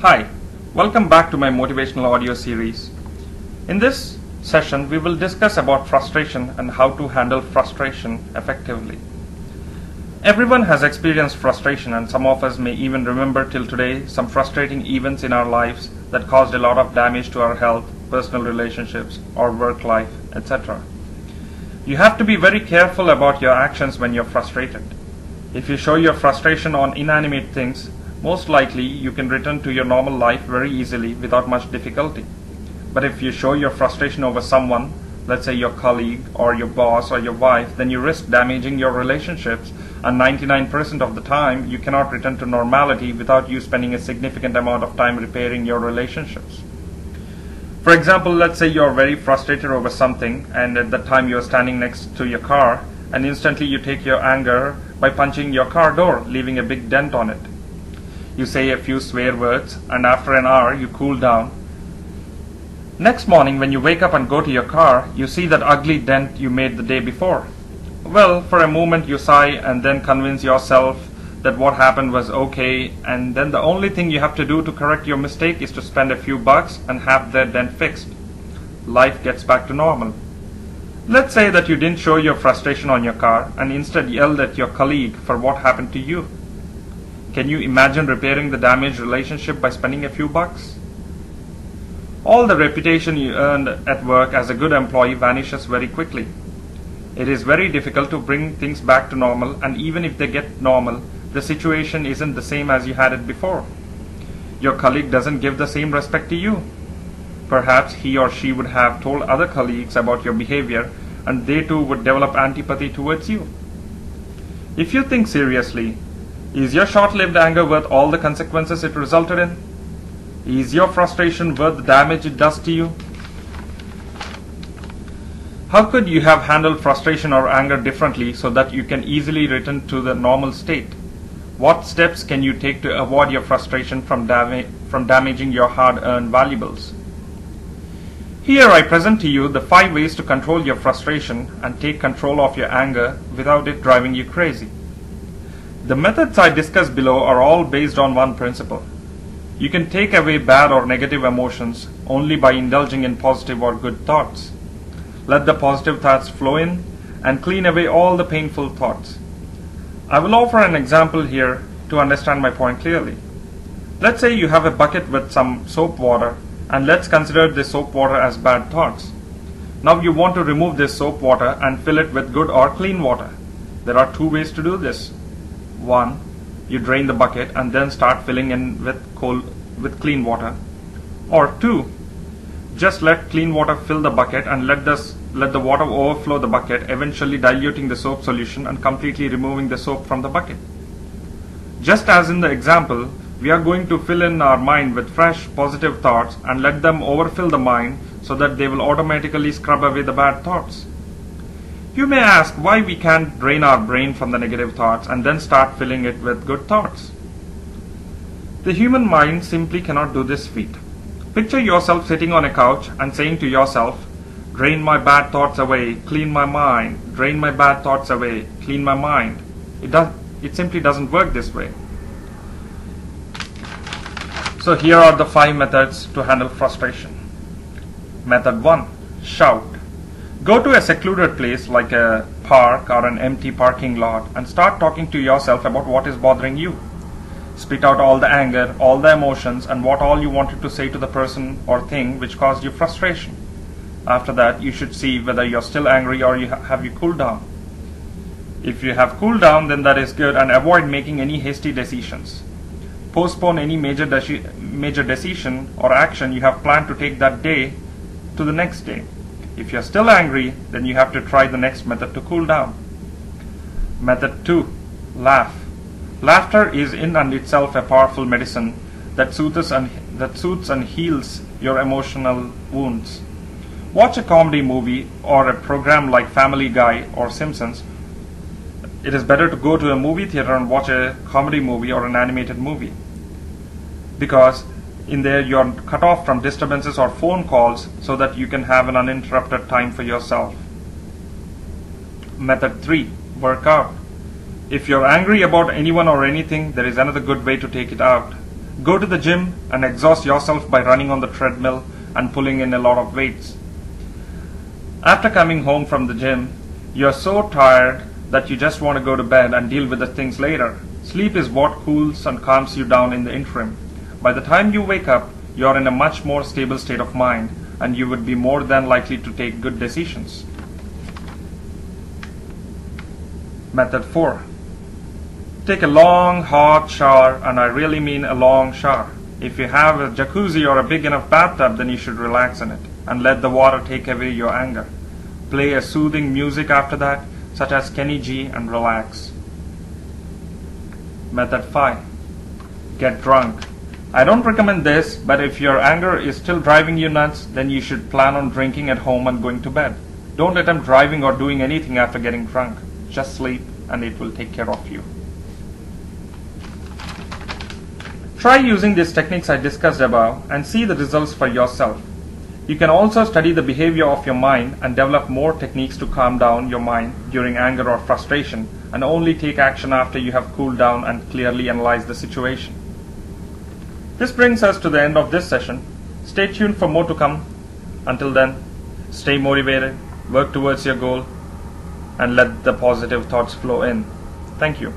Hi, welcome back to my motivational audio series. In this session, we will discuss about frustration and how to handle frustration effectively. Everyone has experienced frustration, and some of us may even remember till today some frustrating events in our lives that caused a lot of damage to our health, personal relationships, or work life, etc. You have to be very careful about your actions when you're frustrated. If you show your frustration on inanimate things, most likely you can return to your normal life very easily without much difficulty. But if you show your frustration over someone, let's say your colleague or your boss or your wife, then you risk damaging your relationships, and 99% of the time you cannot return to normality without you spending a significant amount of time repairing your relationships. For example, let's say you're very frustrated over something, and at that time you're standing next to your car, and instantly you take your anger by punching your car door, leaving a big dent on it. You say a few swear words, and after an hour you cool down. Next morning when you wake up and go to your car, you see that ugly dent you made the day before. Well, for a moment you sigh and then convince yourself that what happened was okay, and then the only thing you have to do to correct your mistake is to spend a few bucks and have that dent fixed. Life gets back to normal. Let's say that you didn't show your frustration on your car and instead yelled at your colleague for what happened to you. Can you imagine repairing the damaged relationship by spending a few bucks? All the reputation you earned at work as a good employee vanishes very quickly. It is very difficult to bring things back to normal, and even if they get normal, the situation isn't the same as you had it before. Your colleague doesn't give the same respect to you. Perhaps he or she would have told other colleagues about your behavior, and they too would develop antipathy towards you. If you think seriously, is your short-lived anger worth all the consequences it resulted in? Is your frustration worth the damage it does to you? How could you have handled frustration or anger differently so that you can easily return to the normal state? What steps can you take to avoid your frustration from damaging your hard-earned valuables? Here I present to you the 5 ways to control your frustration and take control of your anger without it driving you crazy. The methods I discuss below are all based on one principle. You can take away bad or negative emotions only by indulging in positive or good thoughts. Let the positive thoughts flow in and clean away all the painful thoughts. I will offer an example here to understand my point clearly. Let's say you have a bucket with some soap water, and let's consider this soap water as bad thoughts. Now you want to remove this soap water and fill it with good or clean water. There are 2 ways to do this. 1. You drain the bucket and then start filling in with clean water. Or 2. Just let clean water fill the bucket and let the water overflow the bucket, eventually diluting the soap solution and completely removing the soap from the bucket. Just as in the example, we are going to fill in our mind with fresh, positive thoughts and let them overfill the mind so that they will automatically scrub away the bad thoughts. You may ask why we can't drain our brain from the negative thoughts and then start filling it with good thoughts. The human mind simply cannot do this feat. Picture yourself sitting on a couch and saying to yourself, "Drain my bad thoughts away, clean my mind, drain my bad thoughts away, clean my mind." It simply doesn't work this way. So here are the 5 methods to handle frustration. Method 1. Shout. Go to a secluded place like a park or an empty parking lot and start talking to yourself about what is bothering you. Spit out all the anger, all the emotions, and what all you wanted to say to the person or thing which caused you frustration. After that, you should see whether you're still angry or have you cooled down. If you have cooled down, then that is good, and avoid making any hasty decisions. Postpone any major decision or action you have planned to take that day to the next day. If you're still angry, then you have to try the next method to cool down. Method 2. Laugh. Laughter is in and itself a powerful medicine that soothes and heals your emotional wounds. Watch a comedy movie or a program like Family Guy or Simpsons. It is better to go to a movie theater and watch a comedy movie or an animated movie, because in there you're cut off from disturbances or phone calls so that you can have an uninterrupted time for yourself. Method 3. Work out. If you're angry about anyone or anything, there is another good way to take it out. Go to the gym and exhaust yourself by running on the treadmill and pulling in a lot of weights. After coming home from the gym, you are so tired that you just want to go to bed and deal with the things later. Sleep is what cools and calms you down in the interim. By the time you wake up, you are in a much more stable state of mind and you would be more than likely to take good decisions. Method 4. Take a long hot shower, and I really mean a long shower. If you have a jacuzzi or a big enough bathtub, then you should relax in it and let the water take away your anger. Play a soothing music after that, such as Kenny G, and relax. Method 5. Get drunk. I don't recommend this, but if your anger is still driving you nuts, then you should plan on drinking at home and going to bed. Don't attempt driving or doing anything after getting drunk. Just sleep and it will take care of you. Try using these techniques I discussed above and see the results for yourself. You can also study the behavior of your mind and develop more techniques to calm down your mind during anger or frustration, and only take action after you have cooled down and clearly analyzed the situation. This brings us to the end of this session. Stay tuned for more to come. Until then, stay motivated, work towards your goal, and let the positive thoughts flow in. Thank you.